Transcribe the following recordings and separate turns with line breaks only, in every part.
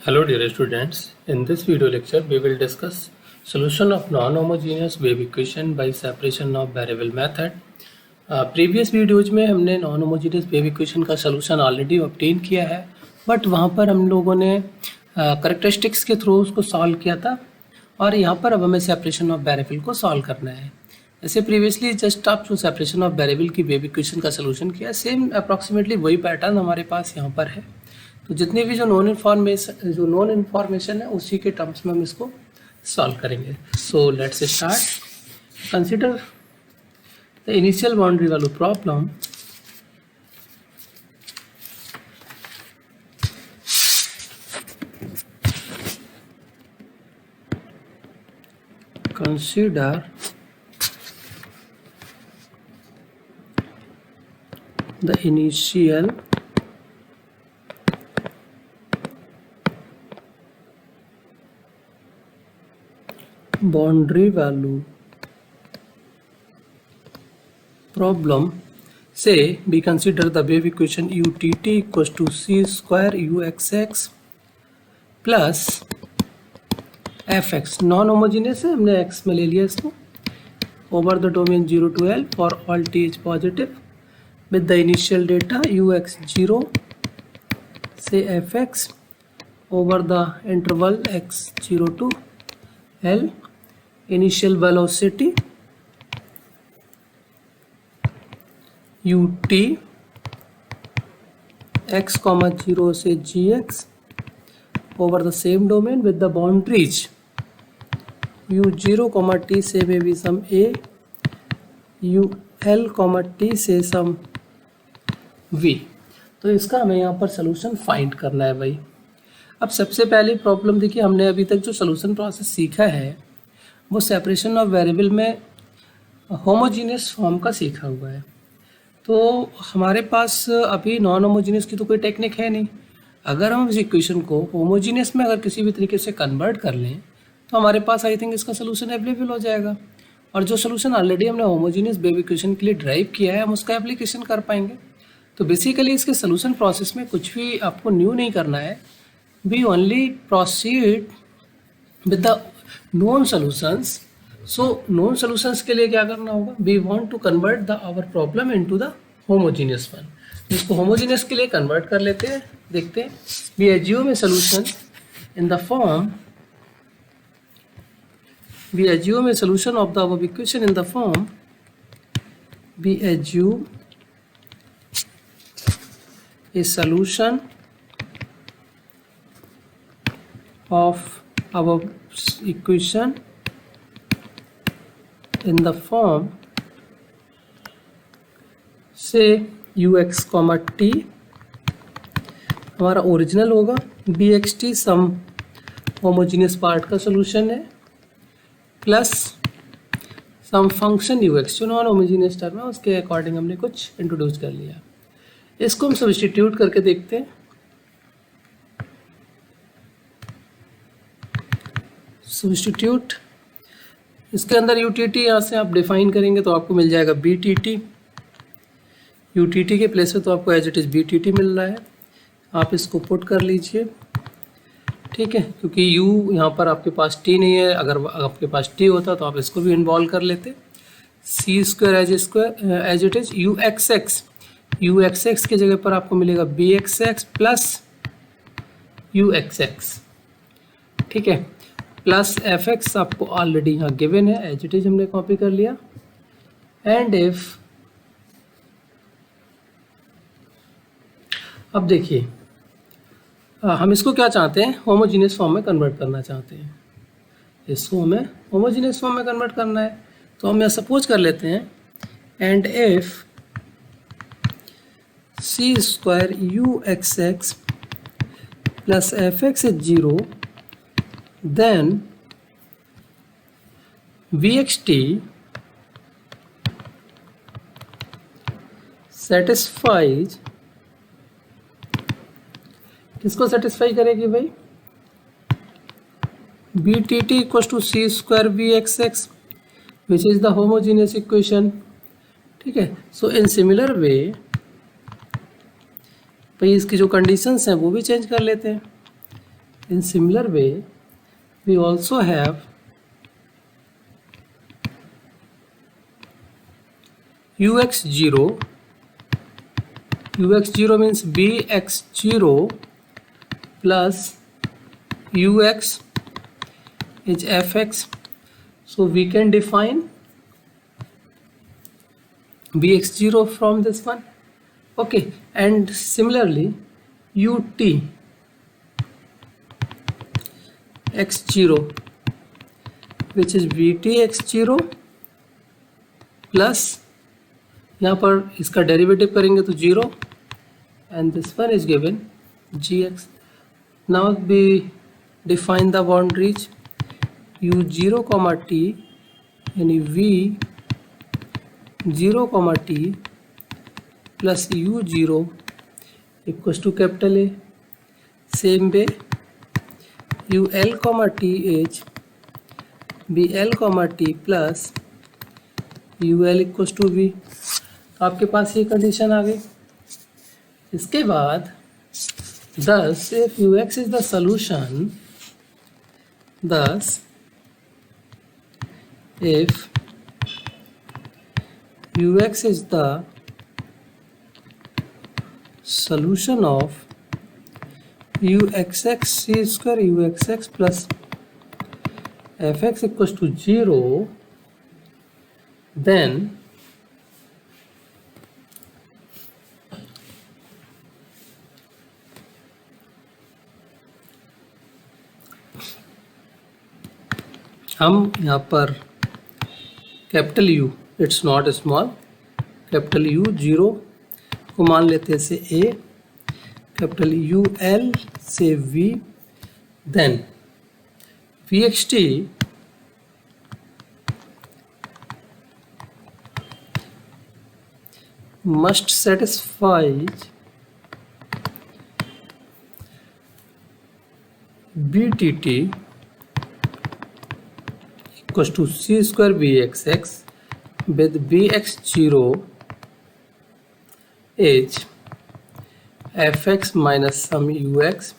Hello dear students, in this video lecture we will discuss solution of non-homogeneous wave equation by separation of variable method. Previous videos में हमने non homogeneous wave equation का solution already obtain किया है, but वहाँ पर हम लोगों ने करेक्टरिस्टिक्स के थ्रू उसको सॉल्व किया था और यहाँ पर अब हमें सेपरेशन ऑफ वेरिएबल को सॉल्व करना है। ऐसे प्रीवियसली जस्ट आप जो सेपरेशन ऑफ वेरिएबल की वेव इक्वेशन का सोल्यूशन किया, सेम अप्रॉक्सीमेटली वही पैटर्न हमारे पास यहाँ पर है। तो जितनी भी जो नॉन इन्फॉर्मेशन है उसी के टर्म्स में हम इसको सॉल्व करेंगे। So let's start. Consider the initial boundary value problem. Consider the initial boundary value problem. Say we consider the wave equation utt equals to c square uxx plus fx। Non homogeneous है, हमने x में ले लिया इसको, over the domain 0 to L for all th positive with the initial data ux 0 से fx over the interval x 0 to L। Initial velocity ut x, 0 से gx over the same domain with the boundaries u0, t से may be some a, ul, t से some v। तो इसका हमें यहाँ पर solution find करना है भाई। अब सबसे पहले प्रॉब्लम देखिए, हमने अभी तक जो सोल्यूशन प्रोसेस सीखा है वो सेपरेशन ऑफ वेरिएबल में होमोजीनियस फॉर्म का सीखा हुआ है। तो हमारे पास अभी नॉन होमोजीनियस की तो कोई टेक्निक है नहीं। अगर हम इस इक्वेशन को होमोजीनियस में अगर किसी भी तरीके से कन्वर्ट कर लें तो हमारे पास आई थिंक इसका सोल्यूशन अवेलेबल हो जाएगा। और जो सोल्यूशन ऑलरेडी हमने होमोजीनियस वेव इक्वेशन के लिए ड्राइव किया है हम उसका एप्लीकेशन कर पाएंगे। तो बेसिकली इसके सोल्यूशन प्रोसेस में कुछ भी आपको न्यू नहीं करना है। We only proceed with the known solutions. So known solutions के लिए क्या करना होगा? We want to convert our problem into the homogeneous one. इसको homogeneous के लिए convert कर लेते हैं, देखते हैं। We assume a solution in the form. We assume a solution of the above equation in the form. We assume a solution of our equation in the form say ux, t हमारा original होगा, bxt सम homogeneous part का solution है plus सम function ux जो non homogeneous term है उसके according हमने कुछ introduce कर लिया। इसको हम सब्स्टिट्यूट करके देखते हैं। सब्स्टिट्यूट, इसके अंदर UTT यहाँ से आप डिफाइन करेंगे तो आपको मिल जाएगा BTT। UTT के प्लेस पे तो आपको एज इट इज़ BTT मिल रहा है, आप इसको पुट कर लीजिए, ठीक है। क्योंकि U यहाँ पर आपके पास T नहीं है, अगर आपके पास T होता तो आप इसको भी इन्वॉल्व कर लेते। c square as it is uxx के जगह पर आपको मिलेगा bxx प्लस uxx, ठीक है, प्लस fx आपको ऑलरेडी यहाँ गिवन है, एज इट इज हमने कॉपी कर लिया। एंड इफ, अब देखिए हम इसको क्या चाहते हैं, होमोजीनियस फॉर्म में कन्वर्ट करना चाहते हैं। इसको हमें होमोजीनियस फॉर्म में कन्वर्ट करना है तो हम यहाँ सपोज कर लेते हैं and if c square uxx plus fx is 0 then vxt satisfies, किसको सेटिस्फाई करेगी भाई? btt equals to c square vxx which is the homogeneous equation, ठीक है। सो इन सिमिलर वे भाई इसकी जो कंडीशंस हैं वो भी चेंज कर लेते हैं। In similar way, we also have ux0. ux0 means bx0 plus ux is fx. So we can define bx0 from this one. Okay, and similarly ut x0 which is vt x0 plus यहाँ पर इसका derivative करेंगे तो 0 and this one is given gx. Now we define the boundaries u0, t यानी v0, t plus u0 equals to capital A. Same way ul, th bl, t plus ul equals to v. तो आपके पास ये condition आ गई. इसके बाद thus if ux is the solution, thus if ux is the solution of uxx c square uxx plus fx equals to 0, then हम यहाँ पर capital U, it's not small, capital U 0 को मान लेते हैं से A, कैपिटल UL से V, then VXT must satisfy BTT equals to c square bxx with bx0 is fx minus sum ux.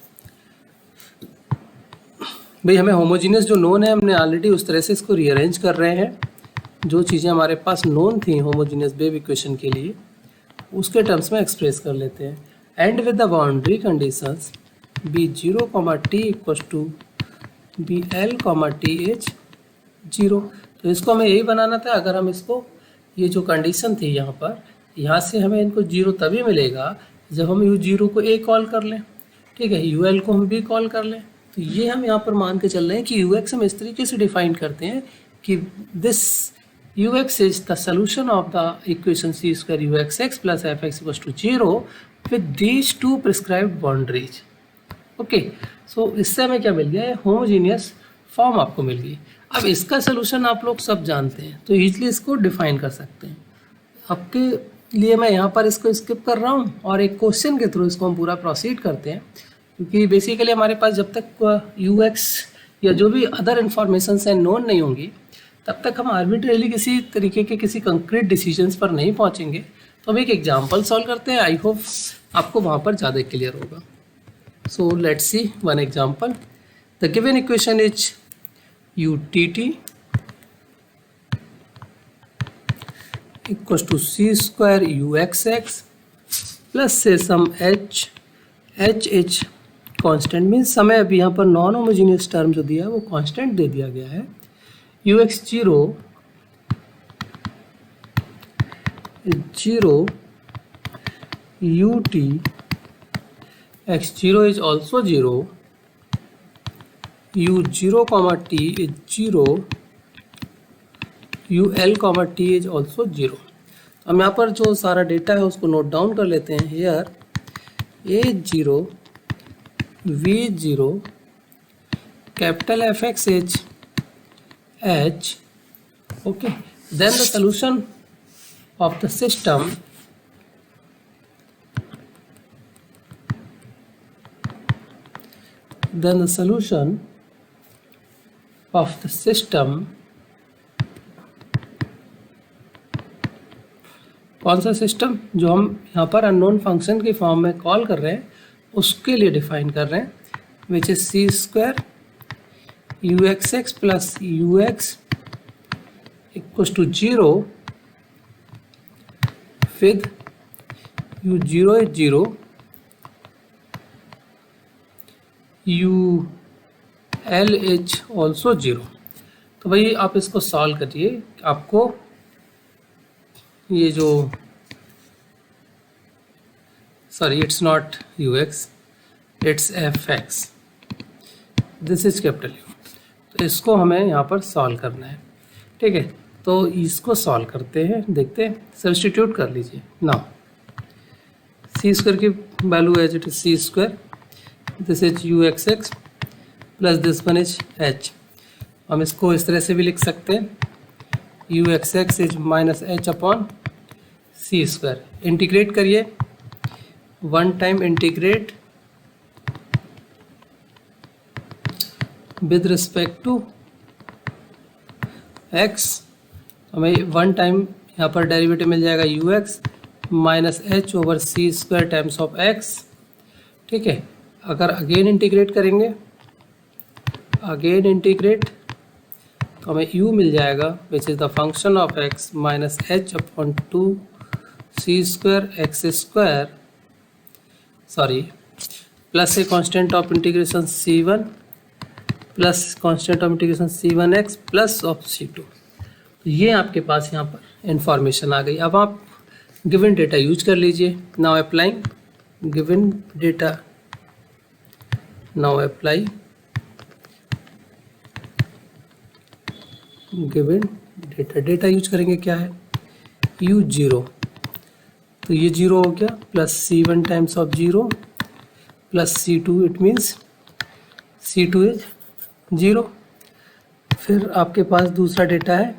भाई हमें होमोजीनियस जो नोन है हमने ऑलरेडी उस तरह से इसको रीअरेंज कर रहे हैं. जो चीज़ें हमारे पास नोन थी होमोजीनियस वेव इक्वेशन के लिए उसके टर्म्स में एक्सप्रेस कर लेते हैं. And with the boundary conditions b0, t equals to bl, th 0. तो इसको हमें यही बनाना था. अगर हम इसको ये जो कंडीशन थी यहाँ पर, यहाँ से हमें इनको 0 तभी मिलेगा जब हम u0 को a कॉल कर लें, ठीक है, ul को हम b कॉल कर लें. तो ये हम यहाँ पर मान के चल रहे हैं कि ux हम इस तरीके से डिफाइन करते हैं कि this ux is the solution of the equation c square uxx plus fx equals to 0 with these two prescribed boundaries. Okay, so इससे हमें क्या मिल गया, होमोजीनियस फॉर्म आपको मिल गई. अब इसका सोल्यूशन आप लोग सब जानते हैं तो ईजिली इसको डिफाइन कर सकते हैं. आपके लिए मैं यहाँ पर इसको स्किप कर रहा हूँ और एक क्वेश्चन के थ्रू इसको हम पूरा प्रोसीड करते हैं, क्योंकि बेसिकली हमारे पास जब तक यूएक्स या जो भी अदर इन्फॉर्मेशन हैं नोन नहीं होंगी तब तक हम आर्बिट्रेली किसी तरीके के किसी कंक्रीट डिसीजंस पर नहीं पहुँचेंगे. तो हम एक एग्जाम्पल सॉल्व करते हैं. आई होप आपको वहाँ पर ज़्यादा क्लियर होगा. So let's see one example. The given equation is utt equals to c square uxx plus से सम h कांस्टेंट मीन्स समय अभी यहाँ पर नॉन होमोजीनियस टर्म जो दिया है वो कांस्टेंट दे दिया गया है. ux0 0 ut x0 is also 0 u0, t is 0 ul, t is also 0. हम यहाँ पर जो सारा डेटा है उसको नोट डाउन कर लेते हैं. Here a0 v0 capital fx is h. okay, then the solution of the system of the system, कौन सा सिस्टम जो हम यहाँ पर अननोन फंक्शन की फॉर्म में कॉल कर रहे हैं उसके लिए डिफाइन कर रहे हैं. which is c square uxx plus ux equals to 0 with u0 is 0, ul is also 0। तो भाई आप इसको सॉल्व करिए, आपको ये जो sorry it's not ux, it's fx, this is capital U। तो इसको हमें यहाँ पर सॉल्व करना है, ठीक है। तो इसको सॉल्व करते हैं, देखते हैं, सब्स्टिट्यूट कर लीजिए। नाउ सी स्क्वायर की value as it is C square, this is uxx plus this one is h। हम इसको इस तरह से भी लिख सकते हैं uxx is minus h upon c square. Integrate करिए, one time integrate with respect to x, हमें वन टाइम यहाँ पर डेरिवेटिव मिल जाएगा ux minus h over c square times of x, ठीक है। अगर अगेन इंटीग्रेट करेंगे, अगेन इंटीग्रेट, तो हमें u मिल जाएगा which is the function of x minus h upon 2 c square x square, sorry plus a constant of integration c1 plus constant of integration c1x plus of c2। तो ये आपके पास यहाँ पर information आ गई। अब आप गिवन डेटा यूज कर लीजिए। Now applying given data, now apply given data. Data use करेंगे क्या है, u0, तो ये 0 हो गया, plus c1 times of 0 plus c2, it means c2 is 0। फिर आपके पास दूसरा डेटा है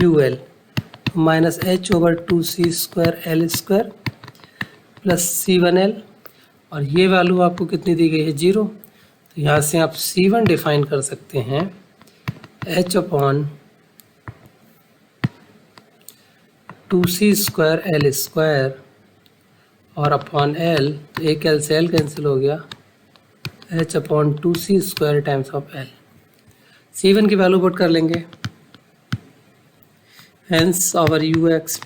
ul minus h over 2c square L square plus c1l, और ये वैल्यू आपको कितनी दी गई है, 0। तो यहाँ से आप c1 डिफाइन कर सकते हैं h upon 2c square L square और अपॉन l, एक l से l कैंसिल हो गया, h upon 2c square times of l। c1 की वैल्यू पुट कर लेंगे, hence our ux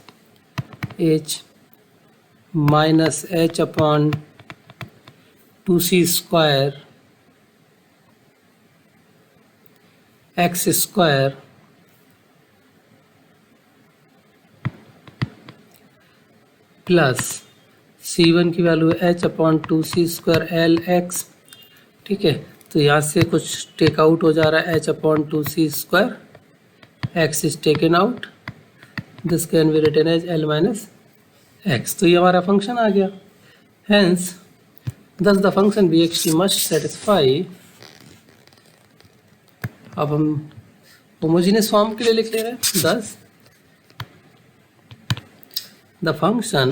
h minus h upon 2c square x square plus c1 की value h upon 2c square L X, ठीक है। तो यहाँ से कुछ टेक आउट हो जा रहा है, h upon 2c square X is taken out, this can be written as l minus X. तो ये हमारा फंक्शन आ गया। Hence thus the function bxt must satisfy, अब हम होमोजेनियस फॉर्म के लिए लिख ले रहे हैं, thus the function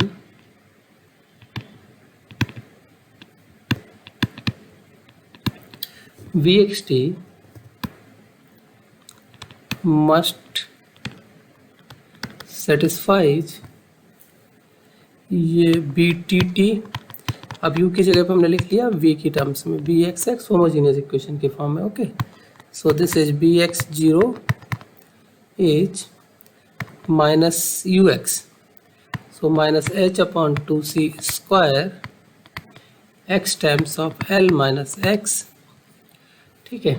bxt must satisfies ये btt, अब u की जगह पर हमने लिख लिया v की टर्म्स में, bxx होमोजेनियस इक्वेशन के फॉर्म में, okay. So this is bx0 h minus ux, so minus h upon 2c square x times of l minus x, ठीक है,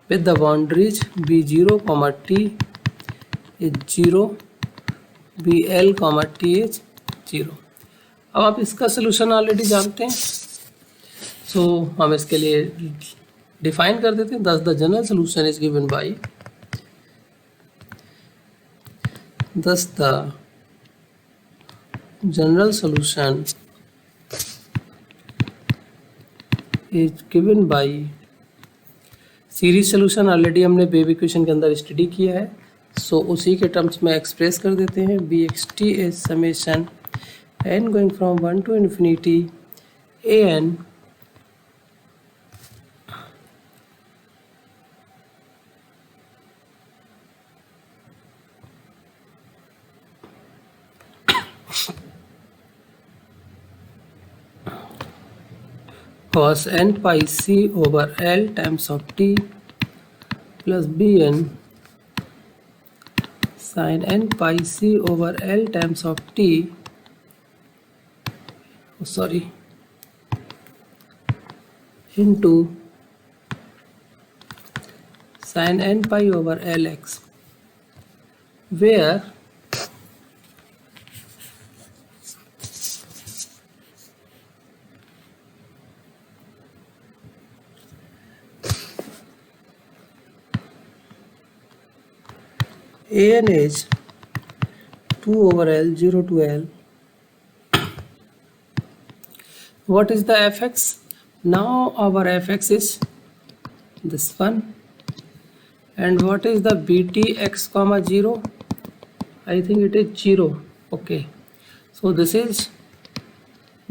with the boundaries b0 comma t is 0, bl comma t is 0। अब आप इसका solution already जानते हैं, सो हम इसके लिए डिफाइन कर देते हैं। दस the general solution is given by, thus the general solution is given by, series solution already हमने वेव इक्वेशन के अंदर स्टडी किया है, सो उसी के टर्म्स में एक्सप्रेस कर देते हैं। B X T is summation N going from 1 to infinity A N cos n pi c over L times of t plus bn sin n pi c over L times of t, into sin n pi over Lx, where an is 2 over L, 0 to L. What is the fx? Now our fx is this one. And what is the bt x comma 0? I think it is 0. Okay. So this is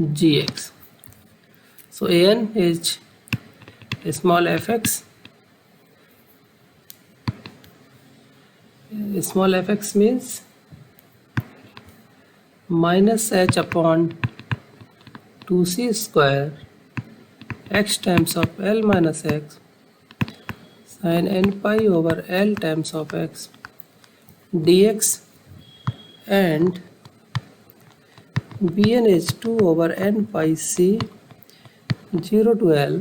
gx. So an is small fx. Small fx means minus h upon 2c square x times of L minus x sin n pi over L times of x dx, and bn is 2 over n pi c 0 to L,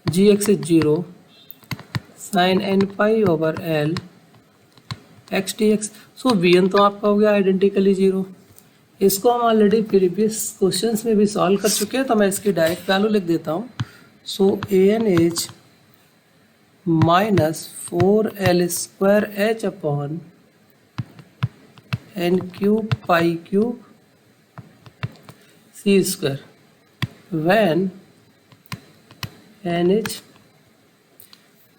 gx is 0 sin n pi over L x dx. So bn तो आपका हो गया identically 0. इसको हम already previous questions में भी solve कर चुके हैं, तो मैं इसकी डायरेक्ट वैल्यू लिख देता हूँ. सो an is minus 4L square h upon n cube pi cube c square when n is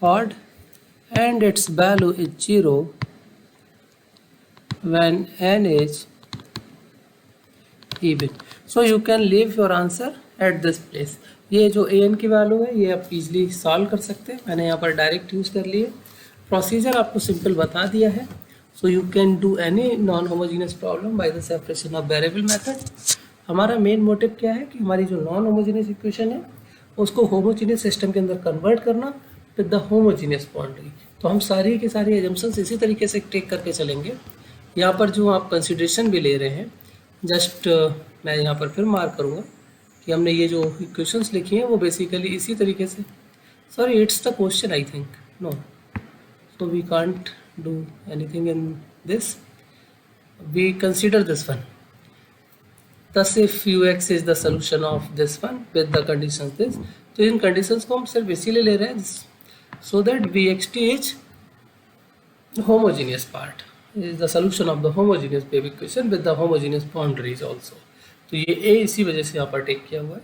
odd and its value is 0 when n is even. So you can leave your answer at this place. ये जो an की value है ये आप easily solve कर सकते हैं. मैंने यहाँ पर डायरेक्ट यूज़ कर लिए. प्रोसीजर आपको सिंपल बता दिया है. So you can do any non homogeneous problem by the separation of variable method. हमारा मेन मोटिव क्या है कि हमारी जो नॉन होमोजीनियस इक्वेशन है उसको होमोजीनियस सिस्टम के अंदर कन्वर्ट करना विद द होमोजीनियस बाउंड्री. तो हम सारी की सारी एजम्पशंस इसी तरीके से टेक करके चलेंगे. यहाँ पर जो आप कंसिडरेशन भी ले रहे हैं, जस्ट मैं यहाँ पर फिर मार्क करूँगा कि हमने ये जो इक्वेशंस लिखी हैं वो बेसिकली इसी तरीके से. Sorry, it's the question I think. No, so we can't do anything in this. We consider this one. Thus if ux is the solution of this one with the conditions this, तो इन conditions को हम सिर्फ इसीलिए ले रहे हैं so that vxt is homogeneous part, is the solution of the homogeneous wave equation with the homogeneous boundaries also. तो ये a इसी वजह से यहाँ पर टेक किया हुआ है.